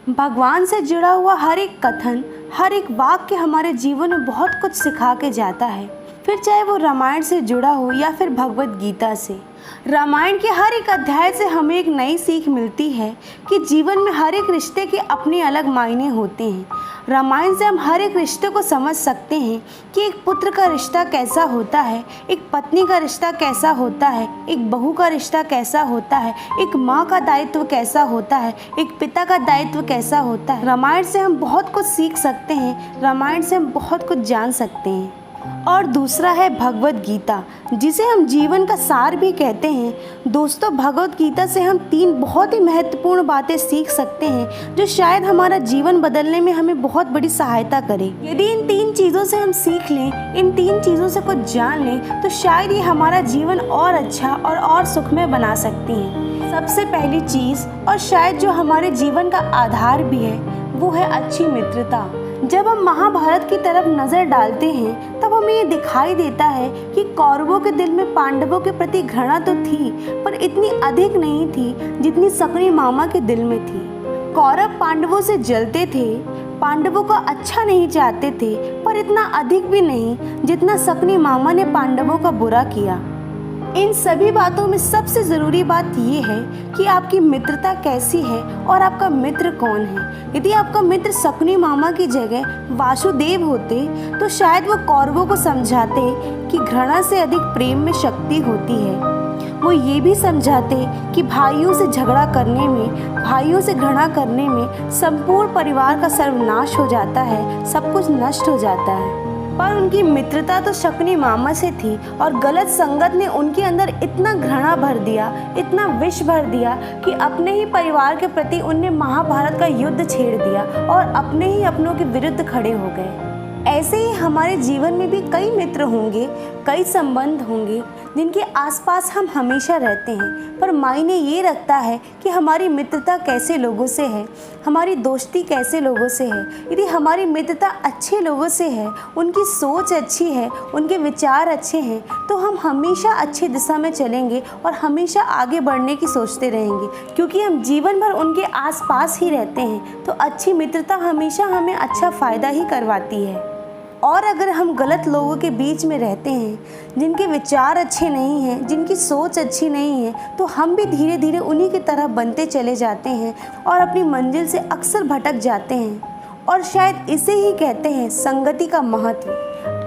भगवान से जुड़ा हुआ हर एक कथन, हर एक वाक्य हमारे जीवन में बहुत कुछ सिखा के जाता है। फिर चाहे वो रामायण से जुड़ा हो या फिर भगवत गीता से। रामायण के हर एक अध्याय से हमें एक नई सीख मिलती है कि जीवन में हर एक रिश्ते के अपने अलग मायने होते हैं। रामायण से हम हर एक रिश्ते को समझ सकते हैं कि एक पुत्र का रिश्ता कैसा होता है, एक पत्नी का रिश्ता कैसा होता है, एक बहू का रिश्ता कैसा होता है, एक माँ का दायित्व कैसा होता है, एक पिता का दायित्व कैसा होता है। रामायण से हम बहुत कुछ सीख सकते हैं, रामायण से हम बहुत कुछ जान सकते हैं। और दूसरा है भगवत गीता, जिसे हम जीवन का सार भी कहते हैं। दोस्तों, भगवत गीता से हम 3 बहुत ही महत्वपूर्ण बातें सीख सकते हैं जो शायद हमारा जीवन बदलने में हमें बहुत बड़ी सहायता करे। यदि इन 3 चीज़ों से हम सीख लें, इन 3 चीज़ों से कुछ जान लें, तो शायद ये हमारा जीवन और अच्छा और सुखमय बना सकती हैं। सबसे पहली चीज़, और शायद जो हमारे जीवन का आधार भी है, वो है अच्छी मित्रता। जब हम महाभारत की तरफ नज़र डालते हैं तब हमें ये दिखाई देता है कि कौरवों के दिल में पांडवों के प्रति घृणा तो थी, पर इतनी अधिक नहीं थी जितनी शकुनी मामा के दिल में थी। कौरव पांडवों से जलते थे, पांडवों को अच्छा नहीं चाहते थे, पर इतना अधिक भी नहीं जितना शकुनी मामा ने पांडवों का बुरा किया। इन सभी बातों में सबसे ज़रूरी बात यह है कि आपकी मित्रता कैसी है और आपका मित्र कौन है। यदि आपका मित्र शकुनी मामा की जगह वासुदेव होते तो शायद वो कौरवों को समझाते कि घृणा से अधिक प्रेम में शक्ति होती है। वो ये भी समझाते कि भाइयों से झगड़ा करने में, भाइयों से घृणा करने में संपूर्ण परिवार का सर्वनाश हो जाता है, सब कुछ नष्ट हो जाता है। पर उनकी मित्रता तो शकुनी मामा से थी और गलत संगत ने उनके अंदर इतना घृणा भर दिया, इतना विष भर दिया कि अपने ही परिवार के प्रति उनने महाभारत का युद्ध छेड़ दिया और अपने ही अपनों के विरुद्ध खड़े हो गए। ऐसे ही हमारे जीवन में भी कई मित्र होंगे, कई संबंध होंगे जिनके आसपास हम हमेशा रहते हैं, पर मायने ये रखता है कि हमारी मित्रता कैसे लोगों से है, हमारी दोस्ती कैसे लोगों से है। यदि हमारी मित्रता अच्छे लोगों से है, उनकी सोच अच्छी है, उनके विचार अच्छे हैं, तो हम हमेशा अच्छी दिशा में चलेंगे और हमेशा आगे बढ़ने की सोचते रहेंगे, क्योंकि हम जीवन भर उनके आसपास ही रहते हैं। तो अच्छी मित्रता हमेशा हमें अच्छा फ़ायदा ही करवाती है। और अगर हम गलत लोगों के बीच में रहते हैं, जिनके विचार अच्छे नहीं हैं, जिनकी सोच अच्छी नहीं है, तो हम भी धीरे धीरे उन्हीं की तरह बनते चले जाते हैं और अपनी मंजिल से अक्सर भटक जाते हैं। और शायद इसे ही कहते हैं संगति का महत्व।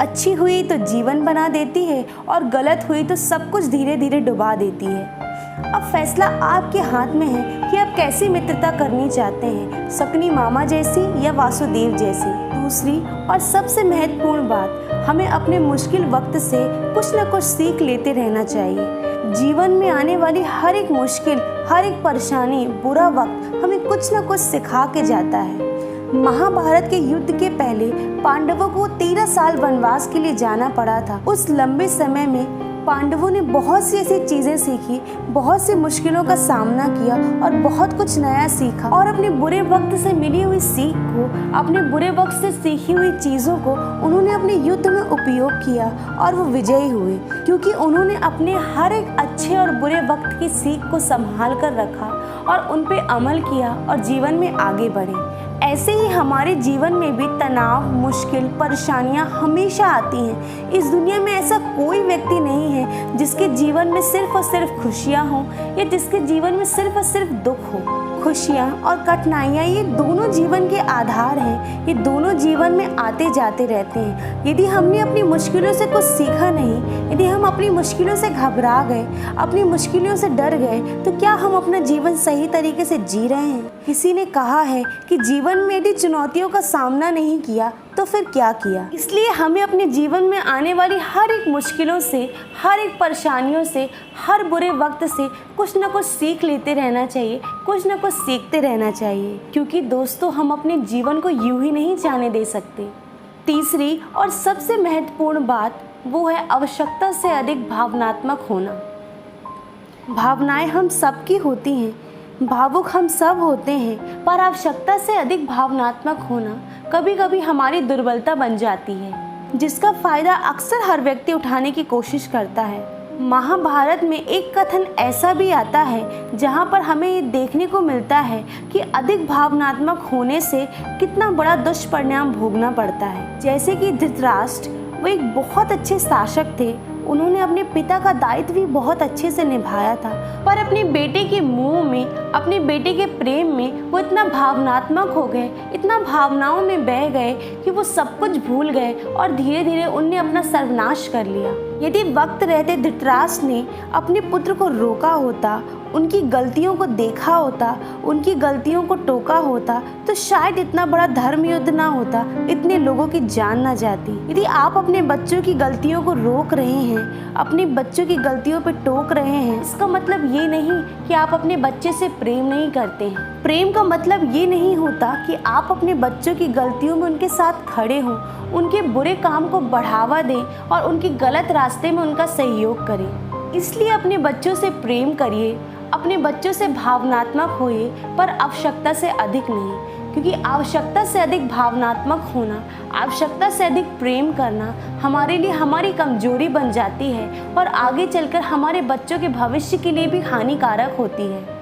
अच्छी हुई तो जीवन बना देती है और गलत हुई तो सब कुछ धीरे धीरे डुबा देती है। अब फैसला आपके हाथ में है कि आप कैसी मित्रता करनी चाहते हैं, शकुनी मामा जैसी या वासुदेव जैसी। दूसरी और सबसे महत्वपूर्ण बात, हमें अपने मुश्किल वक्त से कुछ न कुछ सीख लेते रहना चाहिए। जीवन में आने वाली हर एक मुश्किल, हर एक परेशानी, बुरा वक्त हमें कुछ न कुछ सिखा के जाता है। महाभारत के युद्ध के पहले पांडवों को 13 साल वनवास के लिए जाना पड़ा था। उस लंबे समय में पांडवों ने बहुत सी ऐसी चीज़ें सीखी, बहुत सी मुश्किलों का सामना किया और बहुत कुछ नया सीखा। और अपने बुरे वक्त से मिली हुई सीख को, अपने बुरे वक्त से सीखी हुई चीज़ों को उन्होंने अपने युद्ध में उपयोग किया और वो विजयी हुए, क्योंकि उन्होंने अपने हर एक अच्छे और बुरे वक्त की सीख को संभाल कर रखा और उन पे अमल किया और जीवन में आगे बढ़े। ऐसे ही हमारे जीवन में भी तनाव, मुश्किल, परेशानियां हमेशा आती हैं। इस दुनिया में ऐसा कोई व्यक्ति नहीं है जिसके जीवन में सिर्फ और सिर्फ खुशियां हों या जिसके जीवन में सिर्फ और सिर्फ दुख हो। खुशियां और कठिनाइयां ये दोनों जीवन के आधार हैं, ये दोनों जीवन में आते जाते रहते हैं। यदि हमने अपनी मुश्किलों से कुछ सीखा नहीं, यदि हम अपनी मुश्किलों से घबरा गए, अपनी मुश्किलों से डर गए, तो क्या हम अपना जीवन सही तरीके से जी रहे हैं? किसी ने कहा है कि जीवन में यदि चुनौतियों का सामना नहीं किया तो फिर क्या किया। इसलिए हमें अपने जीवन में आने वाली हर एक मुश्किलों से, हर एक परेशानियों से, हर बुरे वक्त से कुछ न कुछ सीख लेते रहना चाहिए, कुछ न कुछ सीखते रहना चाहिए, क्योंकि दोस्तों हम अपने जीवन को यूं ही नहीं जाने दे सकते। तीसरी और सबसे महत्वपूर्ण बात वो है आवश्यकता से अधिक भावनात्मक होना। भावनाएं हम सबकी होती हैं, भावुक हम सब होते हैं, पर आवश्यकता से अधिक भावनात्मक होना कभी कभी हमारी दुर्बलता बन जाती है, जिसका फ़ायदा अक्सर हर व्यक्ति उठाने की कोशिश करता है। महाभारत में एक कथन ऐसा भी आता है जहाँ पर हमें ये देखने को मिलता है कि अधिक भावनात्मक होने से कितना बड़ा दुष्परिणाम भोगना पड़ता है। जैसे कि धृतराष्ट्र, वो एक बहुत अच्छे शासक थे, उन्होंने अपने पिता का दायित्व भी बहुत अच्छे से निभाया था, पर अपने बेटे के मोह में, अपने बेटे के प्रेम में वो इतना भावनात्मक हो गए, इतना भावनाओं में बह गए कि वो सब कुछ भूल गए और धीरे धीरे उनने अपना सर्वनाश कर लिया। यदि वक्त रहते धृतराष्ट्र ने अपने पुत्र को रोका होता, उनकी गलतियों को देखा होता, उनकी गलतियों को टोका होता, तो शायद इतना बड़ा धर्म युद्ध ना होता, इतने लोगों की जान ना जाती। यदि आप अपने बच्चों की गलतियों को रोक रहे हैं, अपने बच्चों की गलतियों पे टोक रहे हैं, इसका मतलब ये नहीं कि आप अपने बच्चे से प्रेम नहीं करते हैं। प्रेम का मतलब ये नहीं होता कि आप अपने बच्चों की गलतियों में उनके साथ खड़े हों, उनके बुरे काम को बढ़ावा दें और उनके गलत रास्ते में उनका सहयोग करें। इसलिए अपने बच्चों से प्रेम करिए, अपने बच्चों से भावनात्मक होइए, पर आवश्यकता से अधिक नहीं, क्योंकि आवश्यकता से अधिक भावनात्मक होना, आवश्यकता से अधिक प्रेम करना हमारे लिए हमारी कमजोरी बन जाती है और आगे चलकर हमारे बच्चों के भविष्य के लिए भी हानिकारक होती है।